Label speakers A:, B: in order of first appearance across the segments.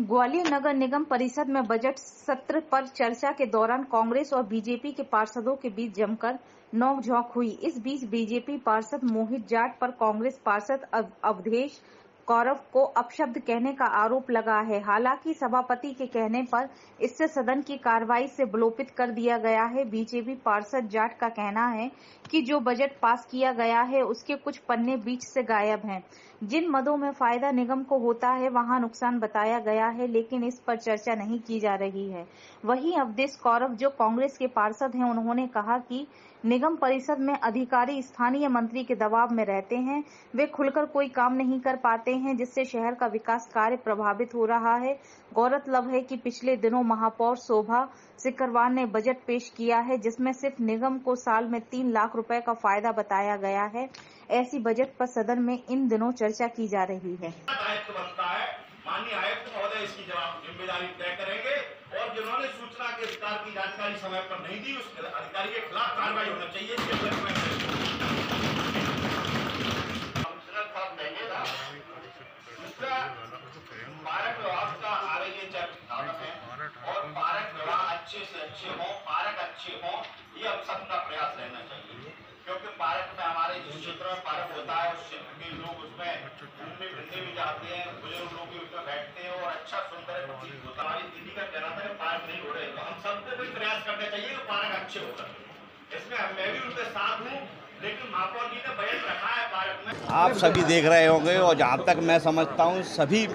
A: ग्वालियर नगर निगम परिषद में बजट सत्र पर चर्चा के दौरान कांग्रेस और बीजेपी के पार्षदों के बीच जमकर नोकझोंक हुई। इस बीच बीजेपी पार्षद मोहित जाट पर कांग्रेस पार्षद अवधेश कौरव को अपशब्द कहने का आरोप लगा है। हालांकि सभापति के कहने पर इससे सदन की कार्रवाई से विलोपित कर दिया गया है। बीजेपी पार्षद जाट का कहना है कि जो बजट पास किया गया है उसके कुछ पन्ने बीच से गायब हैं। जिन मदों में फायदा निगम को होता है वहां नुकसान बताया गया है, लेकिन इस पर चर्चा नहीं की जा रही है। वहीं अवधेश कौरव जो कांग्रेस के पार्षद हैं, उन्होंने कहा कि निगम परिषद में अधिकारी स्थानीय मंत्री के दबाव में रहते हैं। वे खुलकर कोई काम नहीं कर पाते हैं, जिससे शहर का विकास कार्य प्रभावित हो रहा है। गौरतलब है कि पिछले दिनों महापौर शोभा सिकरवार ने बजट पेश किया है, जिसमें सिर्फ निगम को साल में 3 लाख रुपए का फायदा बताया गया है। ऐसी बजट पर सदन में इन दिनों चर्चा की जा रही है।
B: माननीय आयुक्त महोदय इसकी जिम्मेदारी तय करेंगे और जिन्होंने सूचना के अधिकार की जानकारी समय पर नहीं दी उस अधिकारी के खिलाफ कार्रवाई होना चाहिए। पार्क विभाग का आरएए और पार्क विभाग अच्छे से अच्छे हो, पार्क अच्छे हो, ये हम सबका प्रयास रहना चाहिए, क्योंकि पार्क में हमारे जिस क्षेत्र में पार्क होता है उस क्षेत्र के लोग उसमें घूमने फिरने भी जाते हैं, बुजुर्ग लोग भी उसमें बैठते हैं और अच्छा सुंदर प्रतीत होता है। हमारी दीदी का कहना था कि पार्क नहीं हो रहे, तो हम सबको भी प्रयास करना चाहिए कि पार्क अच्छे हो सके। इसमें मैं भी उनके साथ हूँ, लेकिन महापौर जी ने बजट रखा है पार्क में।
C: आप सभी देख रहे होंगे और जहाँ तक मैं समझता हूँ सभी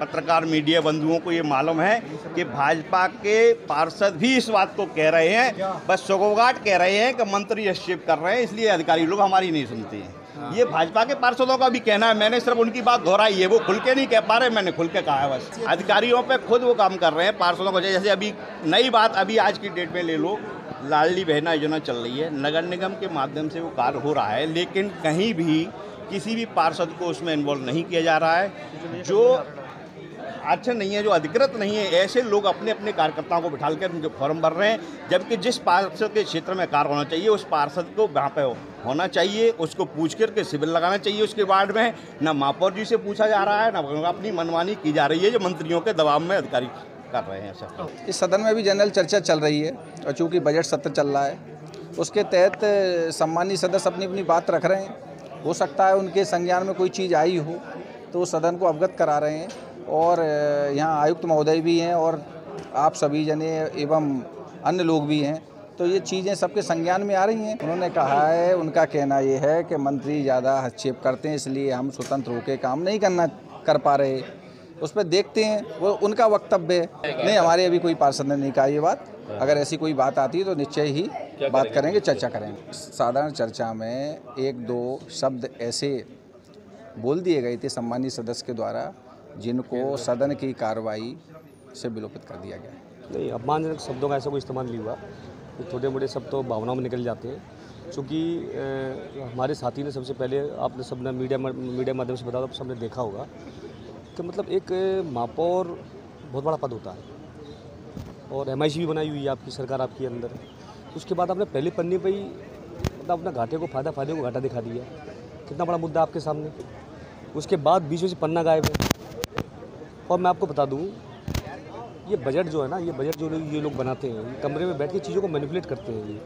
C: पत्रकार मीडिया बंधुओं को ये मालूम है कि भाजपा के पार्षद भी इस बात को कह रहे हैं, बस सौगाट कह रहे हैं कि मंत्री हस्तक्षेप कर रहे हैं, इसलिए अधिकारी लोग हमारी नहीं सुनते हैं। ये भाजपा के पार्षदों का भी कहना है, मैंने सिर्फ उनकी बात दोहराई है, वो खुल के नहीं कह पा रहे, मैंने खुल के कहा है। बस अधिकारियों पे खुद वो काम कर रहे हैं पार्षदों को। जैसे अभी नई बात अभी आज की डेट में ले लो, लाडली बहना योजना चल रही है, नगर निगम के माध्यम से वो कार्य हो रहा है, लेकिन कहीं भी किसी भी पार्षद को उसमें इन्वॉल्व नहीं किया जा रहा है। जो अच्छा नहीं है, जो अधिकृत नहीं है, ऐसे लोग अपने अपने कार्यकर्ताओं को बिठा कर उनके फॉर्म भर रहे हैं, जबकि जिस पार्षद के क्षेत्र में कार्य होना चाहिए उस पार्षद को वहाँ पे होना चाहिए, उसको पूछ करके शिविर लगाना चाहिए उसके वार्ड में। ना महापौर जी से पूछा जा रहा है, ना अपनी मनमानी की जा रही है, जो मंत्रियों के दबाव में अधिकारी कर रहे हैं। सर
D: इस सदन में भी जनरल चर्चा चल रही है और चूँकि बजट सत्र चल रहा है उसके तहत सम्मानीय सदस्य अपनी अपनी बात रख रहे हैं। हो सकता है उनके संज्ञान में कोई चीज़ आई हो तो सदन को अवगत करा रहे हैं। और यहाँ आयुक्त महोदय भी हैं और आप सभी जने एवं अन्य लोग भी हैं, तो ये चीज़ें सबके संज्ञान में आ रही हैं। उन्होंने कहा है, उनका कहना ये है कि मंत्री ज़्यादा हस्तक्षेप करते हैं, इसलिए हम स्वतंत्र होकर काम नहीं कर पा रहे। उस पर देखते हैं, वो उनका वक्तव्य है। नहीं, हमारे अभी कोई पार्षद ने नहीं कहा ये बात। अगर ऐसी कोई बात आती है तो निश्चय ही बात करेंगे, चर्चा करेंगे। साधारण चर्चा में 1-2 शब्द ऐसे बोल दिए गए थे सम्मानित सदस्य के द्वारा जिनको सदन की कार्रवाई से विलोपित कर दिया गया है।
E: नहीं, अपमानजनक शब्दों का ऐसा कोई इस्तेमाल नहीं हुआ। छोटे मोटे शब्द तो भावनाओं में निकल जाते हैं। चूँकि हमारे साथी ने सबसे पहले, आपने सबने मीडिया माध्यम से बताया, सबने देखा होगा कि मतलब एक महापौर बहुत बड़ा पद होता है और MIC भी बनाई हुई है आपकी सरकार, आपके अंदर। उसके बाद आपने पहले पन्ने पर ही मतलब अपना घाटे को फायदे को घाटा दिखा दिया। कितना बड़ा मुद्दा आपके सामने। उसके बाद बीच में से पन्ना गायब है। और मैं आपको बता दूं, ये बजट जो है ना, ये बजट जो ये लोग बनाते हैं, ये कमरे में बैठ के चीज़ों को मैनिपुलेट करते हैं। ये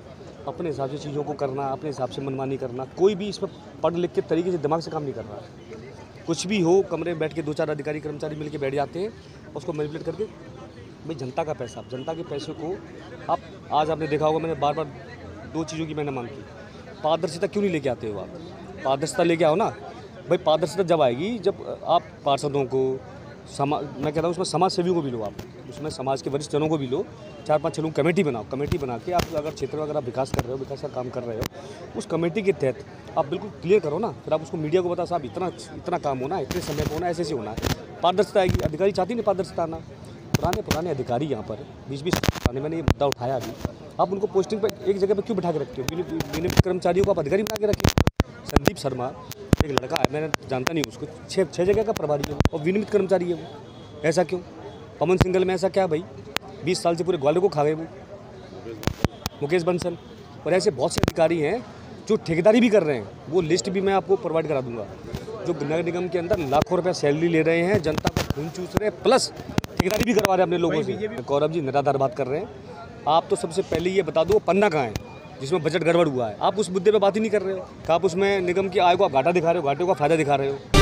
E: अपने हिसाब से चीज़ों को करना, अपने हिसाब से मनमानी करना। कोई भी इसमें पढ़ लिख के तरीके से दिमाग से काम नहीं कर रहा है। कुछ भी हो, कमरे में बैठ के 2-4 अधिकारी कर्मचारी मिल के बैठ जाते हैं, उसको मैनिपुलेट करके। भाई जनता का पैसा, जनता के पैसे को आप, आज आपने देखा होगा मैंने बार बार 2 चीज़ों की मैंने मांग की। पारदर्शिता क्यों नहीं लेके आते हो आप? पारदर्शिता लेके आओ ना भाई। पारदर्शिता जब आएगी जब आप पार्षदों को, मैं कहता हूँ उसमें समाज सेवियों को भी लो, आप उसमें समाज के वरिष्ठ जनों को भी लो। 4-5 लोग कमेटी बनाओ। कमेटी बना के आप अगर क्षेत्र में अगर आप विकास कर रहे हो, विकास का काम कर रहे हो, उस कमेटी के तहत आप बिल्कुल क्लियर करो ना। फिर आप उसको मीडिया को बताओ, साहब इतना काम होना है, इतने समय पर होना, ऐसे होना है। पारदर्शिता आएगी। अधिकारी चाहती नहीं पारदर्शिता आना। पुराने अधिकारी यहाँ पर 20-20 पुराने, मैंने ये मुद्दा उठाया अभी। आप उनको पोस्टिंग पर एक जगह पर क्यों बिठा के रखते हो? नियमित कर्मचारियों को आप अधिकारी बना के रखें। संदीप शर्मा एक लड़का है, मैंने जानता नहीं उसको, 6 जगह का प्रभारी है और विनियमित कर्मचारी है वो। ऐसा क्यों? पवन सिंघल में ऐसा क्या भाई? 20 साल से पूरे ग्वालियर को खा गए वो। मुकेश बंसल और ऐसे बहुत से अधिकारी हैं जो ठेकेदारी भी कर रहे हैं। वो लिस्ट भी मैं आपको प्रोवाइड करा दूंगा, जो नगर निगम के अंदर लाखों रुपया सैलरी ले रहे हैं, जनता को खून चूस रहे हैं, प्लस ठेकेदारी भी करवा रहे हैं अपने लोगों से। गौरव जी निराधार बात कर रहे हैं। आप तो सबसे पहले ये बता दो पन्ना कहाँ है जिसमें बजट गड़बड़ हुआ है। आप उस मुद्दे पे बात ही नहीं कर रहे हो। आप उसमें निगम की आय को आप घाटा दिखा रहे हो, घाटे को फायदा दिखा रहे हो।